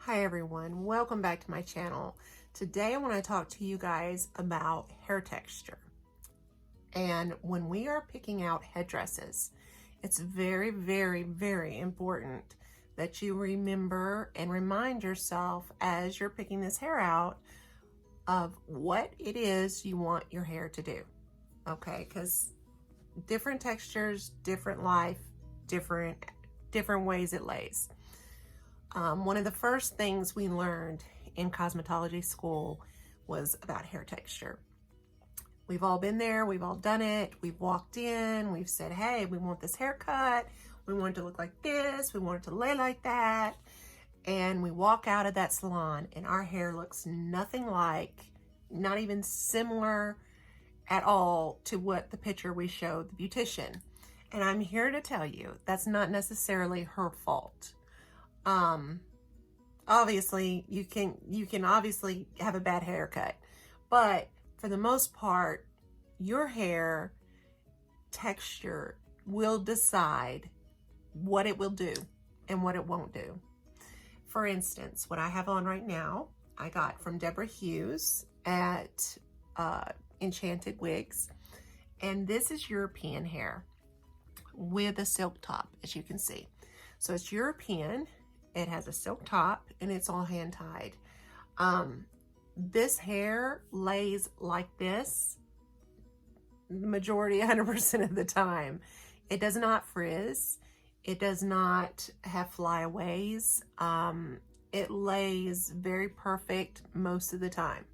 Hi everyone, welcome back to my channel. Today I want to talk to you guys about hair texture. And when we are picking out headdresses, it's very, very, very important that you remember and remind yourself as you're picking this hair out of what it is you want your hair to do. Okay, because different textures, different life, different ways it lays. One of the first things we learned in cosmetology school was about hair texture. We've all been there, we've all done it, we've walked in, we've said, hey, we want this haircut, we want it to look like this, we want it to lay like that, and we walk out of that salon and our hair looks nothing like, not even similar at all to what the picture we showed the beautician. And I'm here to tell you that's not necessarily her fault. Obviously you can obviously have a bad haircut, but for the most part, your hair texture will decide what it will do and what it won't do. For instance, what I have on right now, I got from Deborah Hughes at Enchanted Wigs. And this is European hair with a silk top, as you can see. So it's European. It has a silk top and it's all hand tied. This hair lays like this the majority, 100% of the time. It does not frizz. It does not have flyaways. It lays very perfect most of the time.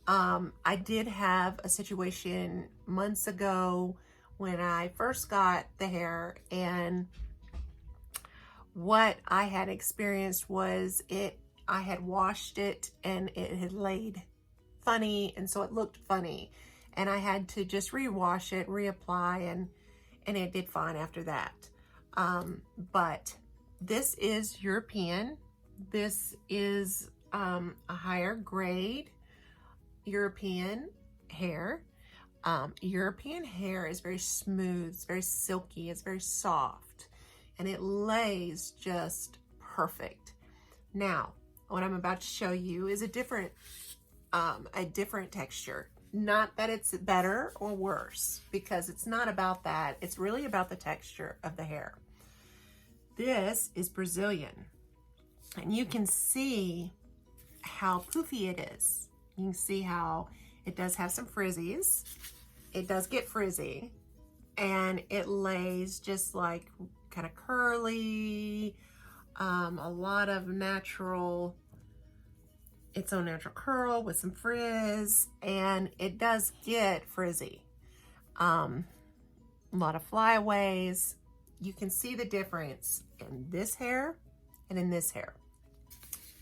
I did have a situation months ago when I first got the hair, and what I had experienced was I had washed it and it had laid funny, and so it looked funny, and I had to just rewash it, reapply, and it did fine after that. But this is European. This is a higher grade European hair. European hair is very smooth, it's very silky, it's very soft, and it lays just perfect. Now, what I'm about to show you is a different texture. Not that it's better or worse, because it's not about that. It's really about the texture of the hair. This is Brazilian, and you can see how poofy it is. You can see how it does have some frizzies. It does get frizzy, and it lays just like kind of curly, a lot of natural, its own natural curl with some frizz, and it does get frizzy. A lot of flyaways. You can see the difference in this hair and in this hair.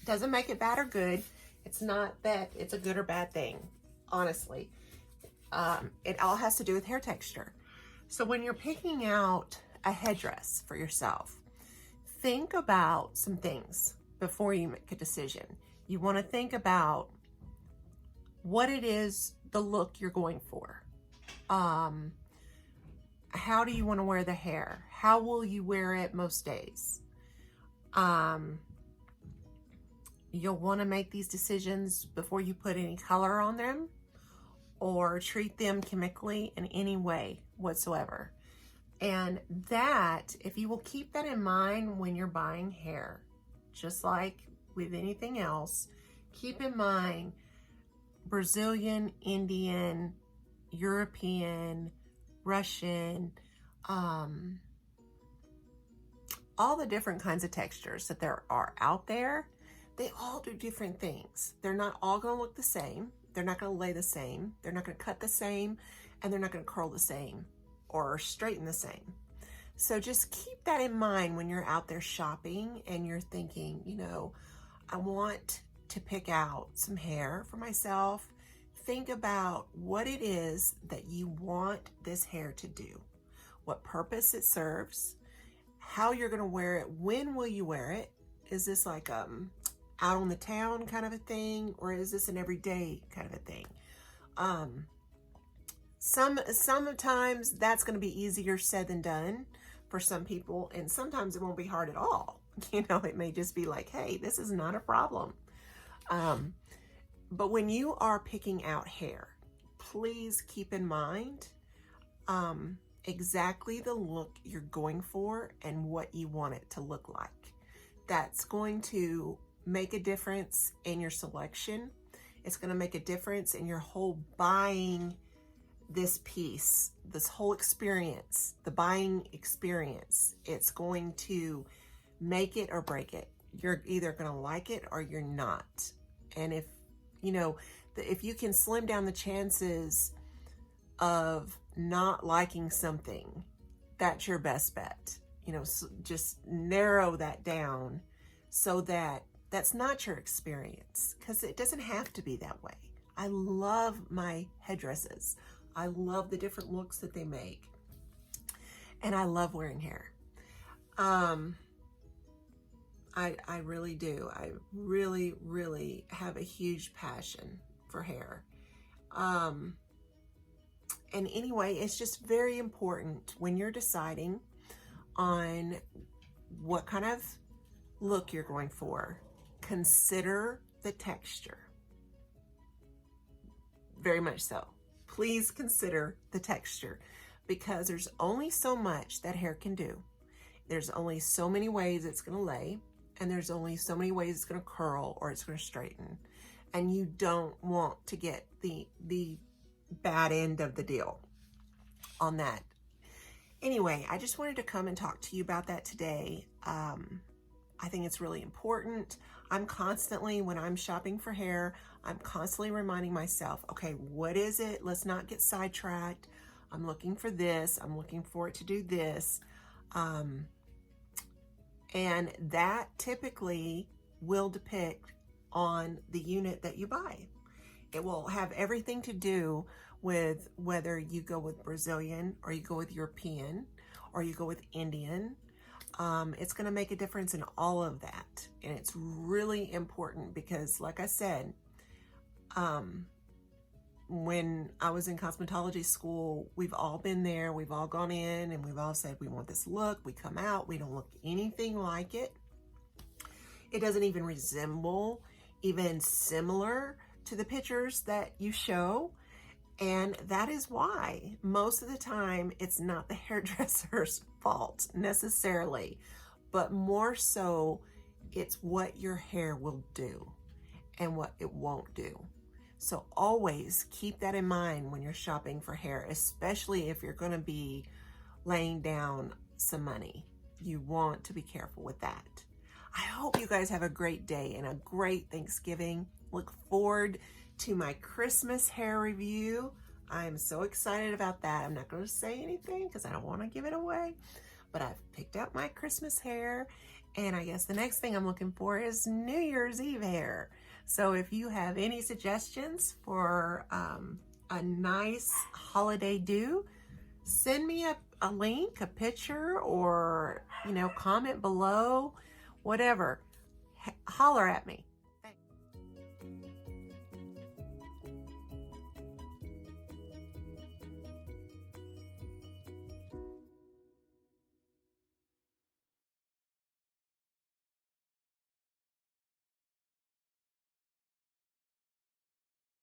Doesn't make it bad or good. It's not that it's a good or bad thing, honestly. It all has to do with hair texture. So when you're picking out a headdress for yourself, think about some things before you make a decision. You want to think about what it is, the look you're going for. How do you want to wear the hair? How will you wear it most days? You'll want to make these decisions before you put any color on them or treat them chemically in any way whatsoever. And that, if you will keep that in mind when you're buying hair, just like with anything else, keep in mind Brazilian, Indian, European, Russian, all the different kinds of textures that there are out there, they all do different things. They're not all going to look the same. They're not going to lay the same. They're not going to cut the same, and they're not going to curl the same or straighten the same. So just keep that in mind when you're out there shopping and you're thinking, you know, I want to pick out some hair for myself. Think about what it is that you want this hair to do, what purpose it serves, how you're going to wear it, when will you wear it? Is this like out on the town kind of a thing, or is this an everyday kind of a thing? Sometimes that's going to be easier said than done for some people, and sometimes it won't be hard at all. You know, it may just be like, hey, this is not a problem. But when you are picking out hair, please keep in mind exactly the look you're going for and what you want it to look like. That's going to make a difference in your selection. It's going to make a difference in your whole buying this piece, this whole experience, the buying experience. It's going to make it or break it. You're either going to like it or you're not. And if, you know, if you can slim down the chances of not liking something, that's your best bet. You know, so just narrow that down so that that's not your experience, because it doesn't have to be that way. I love my headdresses. I love the different looks that they make. And I love wearing hair. I really do. I really, really have a huge passion for hair. And anyway, it's just very important when you're deciding on what kind of look you're going for. Consider the texture. Very much so. Please consider the texture, because there's only so much that hair can do. There's only so many ways it's going to lay, and there's only so many ways it's going to curl or it's going to straighten. And you don't want to get the bad end of the deal on that. Anyway, I just wanted to come and talk to you about that today. I think it's really important. I'm constantly, when I'm shopping for hair, I'm constantly reminding myself, okay, what is it? Let's not get sidetracked. I'm looking for this. I'm looking for it to do this. And that typically will depict on the unit that you buy. It will have everything to do with whether you go with Brazilian or you go with European or you go with Indian. It's going to make a difference in all of that. And it's really important because, like I said, when I was in cosmetology school, we've all been there. We've all gone in and we've all said, we want this look. We come out, we don't look anything like it. It doesn't even resemble, even similar to the pictures that you show. And that is why most of the time it's not the hairdresser's fault necessarily, but more so it's what your hair will do and what it won't do. So always keep that in mind when you're shopping for hair, especially if you're going to be laying down some money. You want to be careful with that. I hope you guys have a great day and a great Thanksgiving. Look forward to my Christmas hair review. I am so excited about that. I'm not going to say anything because I don't want to give it away, but I've picked out my Christmas hair, and I guess the next thing I'm looking for is New Year's Eve hair. So if you have any suggestions for a nice holiday do, send me a link, a picture, or, you know, comment below, whatever. Holler at me.